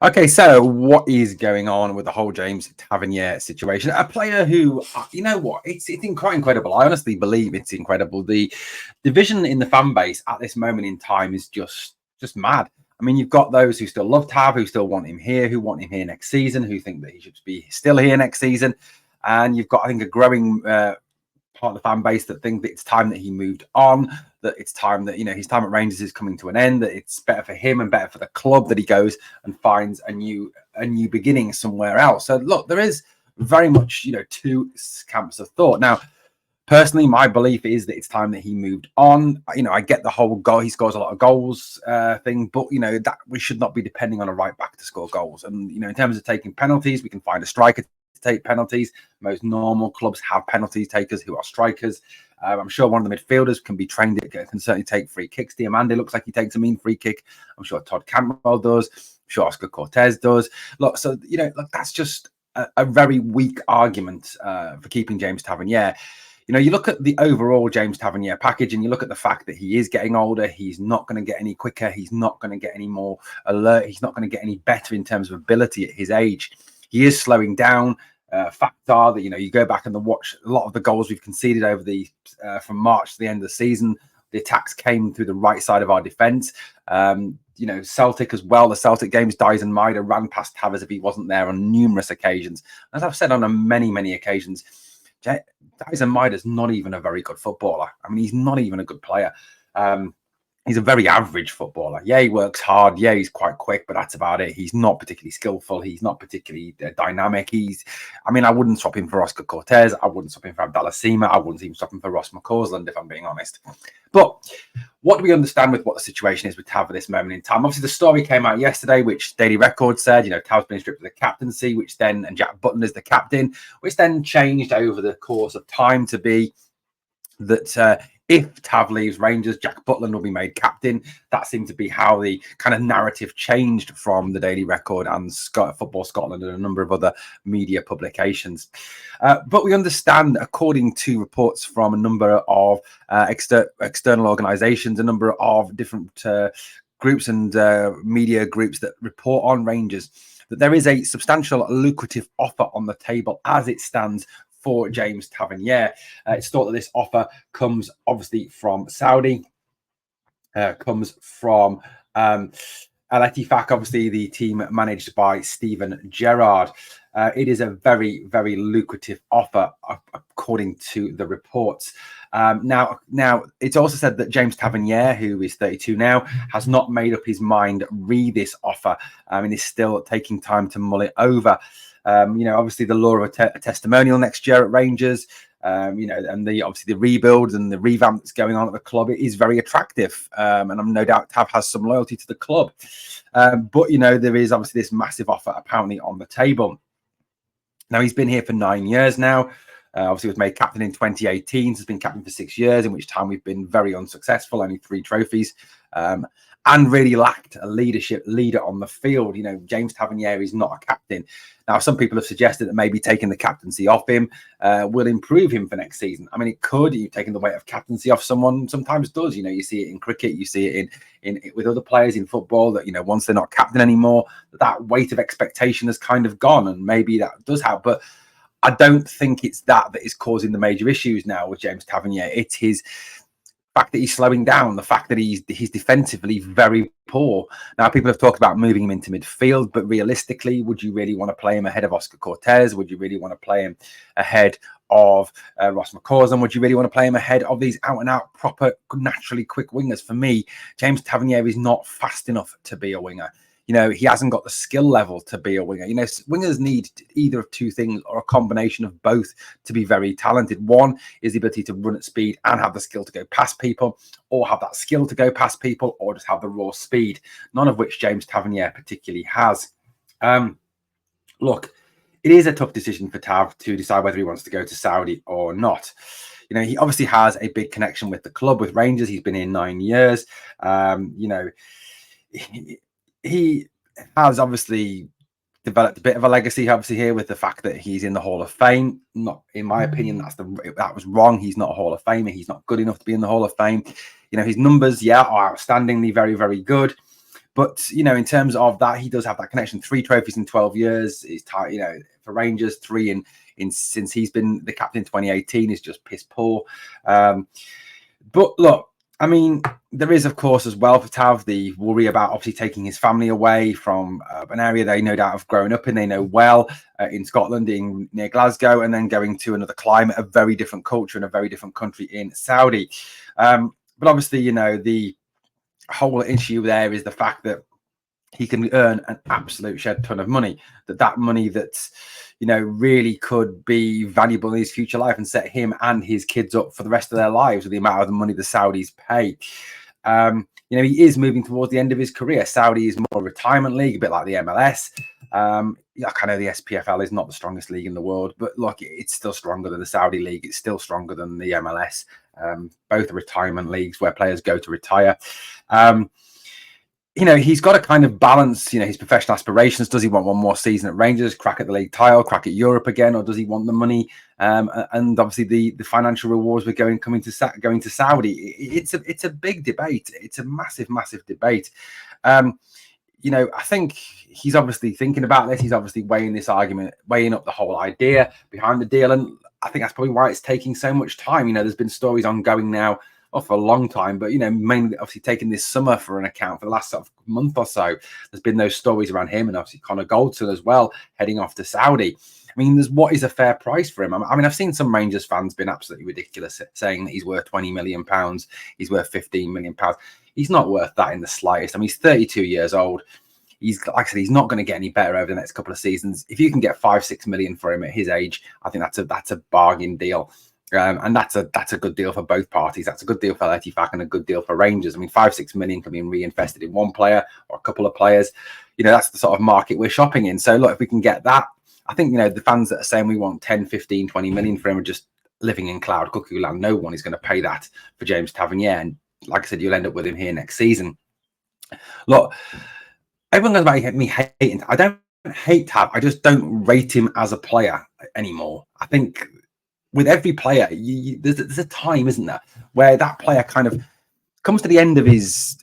Okay, so what is going on with the whole James Tavernier situation? A player who, you know what, it's quite incredible. I honestly believe it's incredible. The division in the fan base at this moment in time is just mad. I mean, you've got those who still love Tav, who still want him here, who want him here next season, who think that he should be still here next season, and you've got, I think, a growing part of the fan base that think that it's time that he moved on, that it's time that, his time at Rangers is coming to an end, that it's better for him and better for the club that he goes and finds a new beginning somewhere else. So look, there is very much, two camps of thought. Now, personally, my belief is that it's time that he moved on. I get the whole goal, he scores a lot of goals thing, but that we should not be depending on a right back to score goals. And in terms of taking penalties, we can find a striker take penalties. Most normal clubs have penalty takers who are strikers. I'm sure one of the midfielders can be trained, can certainly take free kicks. Diamande looks like he takes a mean free kick. I'm sure Todd Cantwell does. I'm sure Oscar Cortez does. Look, so that's just a very weak argument for keeping James Tavernier. You look at the overall James Tavernier package and you look at the fact that he is getting older. He's not going to get any quicker. He's not going to get any more alert. He's not going to get any better in terms of ability at his age. He is slowing down. Facts are that you go back and watch a lot of the goals we've conceded over the from March to the end of the season. The attacks came through the right side of our defence. Celtic as well. The Celtic games, Dyson Maida ran past Tav as if he wasn't there on numerous occasions. As I've said on many occasions, Dyson Maida is not even a very good footballer. I mean, he's not even a good player. He's a very average footballer. Yeah, he works hard. Yeah, he's quite quick, but that's about it. He's not particularly skillful. He's not particularly dynamic. I wouldn't swap him for Oscar Cortez. I wouldn't swap him for Abdallah Sima. I wouldn't even swap him for Ross McCausland, if I'm being honest. But what do we understand with what the situation is with Tav at this moment in time? Obviously, the story came out yesterday, which Daily Record said, Tav's been stripped of the captaincy, and Jack Butland is the captain, which then changed over the course of time to be that if Tav leaves Rangers, Jack Butland will be made captain. That seemed to be how the kind of narrative changed from the Daily Record and Football Scotland and a number of other media publications. But we understand, according to reports from a number of external organisations, a number of different groups and media groups that report on Rangers, that there is a substantial lucrative offer on the table as it stands for James Tavernier. It's thought that this offer comes obviously from Saudi, comes from Al Ettifaq, obviously the team managed by Steven Gerrard. It is a very, very lucrative offer, according to the reports. Now, it's also said that James Tavernier, who is 32 now, has not made up his mind re this offer and is still taking time to mull it over. Obviously the Lorah testimonial next year at Rangers, and obviously the rebuild and the revamp that's going on at the club, it is very attractive. And I'm no doubt Tav has some loyalty to the club. But there is obviously this massive offer apparently on the table. Now, he's been here for 9 years now. Obviously, was made captain in 2018. So he's been captain for 6 years, in which time we've been very unsuccessful, only 3 trophies, and really lacked a leader on the field. James Tavernier is not a captain. Now, some people have suggested that maybe taking the captaincy off him will improve him for next season. I mean, it could. You taking the weight of captaincy off someone sometimes does. You see it in cricket, you see it in with other players in football that once they're not captain anymore, that weight of expectation has kind of gone, and maybe that does help. But I don't think it's that is causing the major issues now with James Tavernier. It's his fact that he's slowing down, the fact that he's defensively very poor. Now, people have talked about moving him into midfield, but realistically, would you really want to play him ahead of Oscar Cortez? Would you really want to play him ahead of Ross McCausland? Would you really want to play him ahead of these out-and-out, proper, naturally quick wingers? For me, James Tavernier is not fast enough to be a winger. He hasn't got the skill level to be a winger. Wingers need either of two things or a combination of both to be very talented. One is the ability to run at speed and have the skill to go past people, or have that skill to go past people, or just have the raw speed, none of which James Tavernier particularly has. Look, it is a tough decision for Tav to decide whether he wants to go to Saudi or not. He obviously has a big connection with the club, with Rangers. He's been here 9 years. He has obviously developed a bit of a legacy, obviously, here with the fact that he's in the Hall of Fame. Not, in my opinion, that was wrong. He's not a Hall of Famer. He's not good enough to be in the Hall of Fame. His numbers, are outstandingly very, very good. But, you know, in terms of that, he does have that connection. 3 trophies in 12 years. He's, you know, for Rangers, 3 in since he's been the captain in 2018 is just piss poor. But look, I mean, there is, of course, as well for Tav, the worry about obviously taking his family away from an area they no doubt have grown up in, they know well, in Scotland, in near Glasgow, and then going to another climate, a very different culture and a very different country in Saudi. But obviously, you know, the whole issue there is the fact that he can earn an absolute shed ton of money, that money that's, you know, really could be valuable in his future life and set him and his kids up for the rest of their lives with the amount of the money the Saudis pay. You know, he is moving towards the end of his career. Saudi is more a retirement league, a bit like the MLS. Like I know the SPFL is not the strongest league in the world, but look, it's still stronger than the Saudi league. It's still stronger than the MLS. Both are retirement leagues where players go to retire. You know, he's got to kind of balance, you know, his professional aspirations. Does he want one more season at Rangers, crack at the league title, crack at Europe again, or does he want the money? And obviously the financial rewards with going to Saudi. It's a big debate. It's a massive debate. You know, I think he's obviously thinking about this. He's obviously weighing up the whole idea behind the deal, and I think that's probably why it's taking so much time. You know, there's been stories ongoing now for a long time, but, you know, mainly obviously taking this summer for an account for the last sort of month or so. There's been those stories around him and obviously Connor Goldson as well, heading off to Saudi. I mean, what is a fair price for him? I mean, I've seen some Rangers fans been absolutely ridiculous, saying that he's worth £20 million, he's worth £15 million. He's not worth that in the slightest. I mean, he's 32 years old. He's, like I said, he's not going to get any better over the next couple of seasons. If you can get 5-6 million for him at his age, I think that's a bargain deal. And that's a good deal for both parties. That's a good deal for Etifak and a good deal for Rangers. I mean, 5-6 million can be reinvested in one player or a couple of players. You know, that's the sort of market we're shopping in. So look, if we can get that, I think, you know, the fans that are saying we want 10, 15, 20 million for him are just living in cloud cuckoo land. No one is going to pay that for James Tavernier. And like I said, you'll end up with him here next season. Look, everyone goes about me hating. I don't hate Tav. I just don't rate him as a player anymore. I think with every player, there's a time, isn't there, where that player kind of comes to the end of his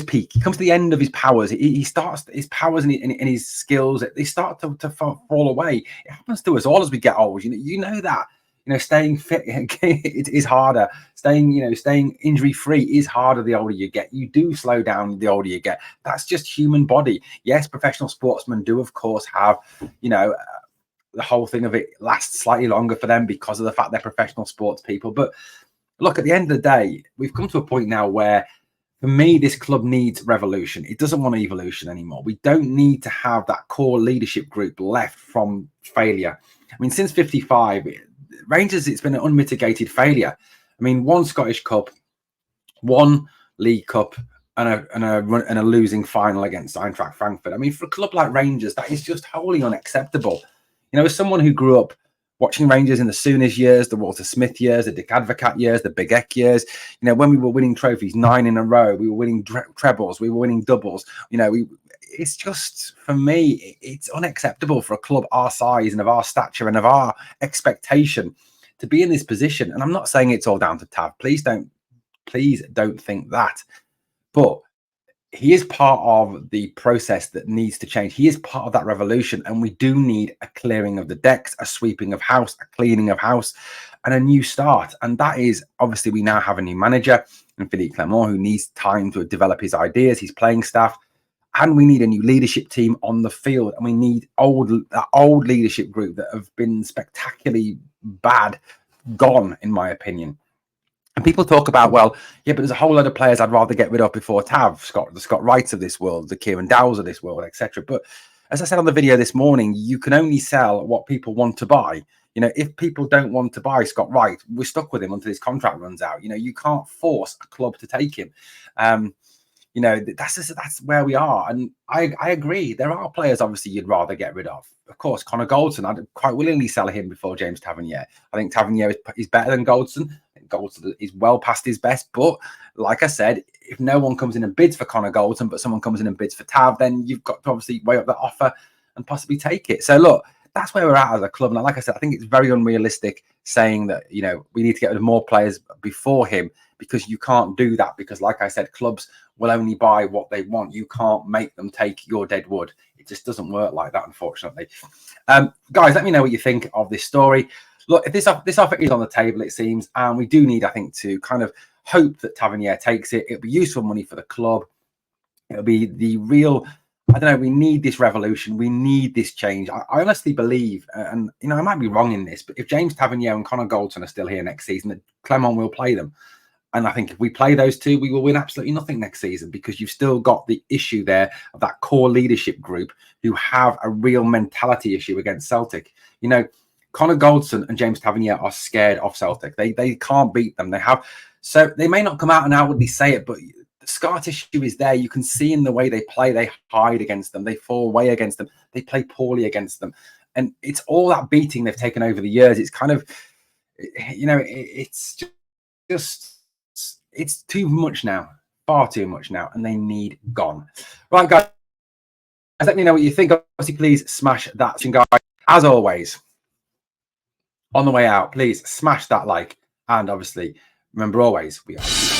peak. He comes to the end of his powers. He starts his powers and his skills. They start to fall away. It happens to us all as we get old. You know that. You know, staying fit it is harder. Staying injury free is harder the older you get. You do slow down the older you get. That's just human body. Yes, professional sportsmen do, of course, have, you know, the whole thing of it lasts slightly longer for them because of the fact they're professional sports people. But look, at the end of the day, we've come to a point now where, for me, this club needs revolution. It doesn't want evolution anymore. We don't need to have that core leadership group left from failure. I mean, since 55, Rangers, it's been an unmitigated failure. I mean, 1 Scottish Cup, 1 League Cup, and a losing final against Eintracht Frankfurt. I mean, for a club like Rangers, that is just wholly unacceptable. You know, as someone who grew up watching Rangers in the Souness years, the Walter Smith years, the Dick Advocat years, the Big Ek years, you know, when we were winning trophies 9 in a row, we were winning trebles, we were winning doubles. You know, it's just, for me, it's unacceptable for a club our size and of our stature and of our expectation to be in this position. And I'm not saying it's all down to Tav. Please don't think that. But he is part of the process that needs to change. He is part of that revolution, and we do need a clearing of the decks, a sweeping of house, a cleaning of house, and a new start. And that is, obviously, we now have a new manager in Philippe Clement, who needs time to develop his ideas, his playing staff, and we need a new leadership team on the field, and we need that old leadership group that have been spectacularly bad gone, in my opinion. And people talk about, well, yeah, but there's a whole lot of players I'd rather get rid of before Tav, the Scott Wrights of this world, the Kieran Dowells of this world, etc. But as I said on the video this morning, you can only sell what people want to buy. You know, if people don't want to buy Scott Wright, we're stuck with him until his contract runs out. You know, you can't force a club to take him. You know, that's where we are. And I agree. There are players, obviously, you'd rather get rid of. Of course, Connor Goldson, I'd quite willingly sell him before James Tavernier. I think Tavernier is better than Goldson. Goldson is well past his best. But like I said, if no one comes in and bids for Connor Goldson, but someone comes in and bids for Tav, then you've got to obviously weigh up that offer and possibly take it. So look, that's where we're at as a club. And like I said, I think it's very unrealistic saying that, you know, we need to get rid of more players before him, because you can't do that. Because like I said, clubs will only buy what they want. You can't make them take your dead wood. It just doesn't work like that, unfortunately. Guys, let me know what you think of this story. Look, if this offer is on the table, it seems, and we do need, I think, to kind of hope that Tavernier takes it. It'll be useful money for the club. It'll be the real, I don't know, we need this revolution. We need this change. I honestly believe, and, you know, I might be wrong in this, but if James Tavernier and Connor Goldson are still here next season, that Clement will play them. And I think if we play those two, we will win absolutely nothing next season, because you've still got the issue there of that core leadership group who have a real mentality issue against Celtic. You know, Connor Goldson and James Tavernier are scared of Celtic. They can't beat them. They have, so they may not come out and outwardly say it, but the scar tissue is there. You can see in the way they play. They hide against them. They fall away against them. They play poorly against them. And it's all that beating they've taken over the years. It's kind of, you know, it's just it's too much now, far too much now, and they need gone. Right, guys, let me know what you think. Obviously, please smash that. Guys, as always, on the way out, please smash that like, and obviously, remember always, we are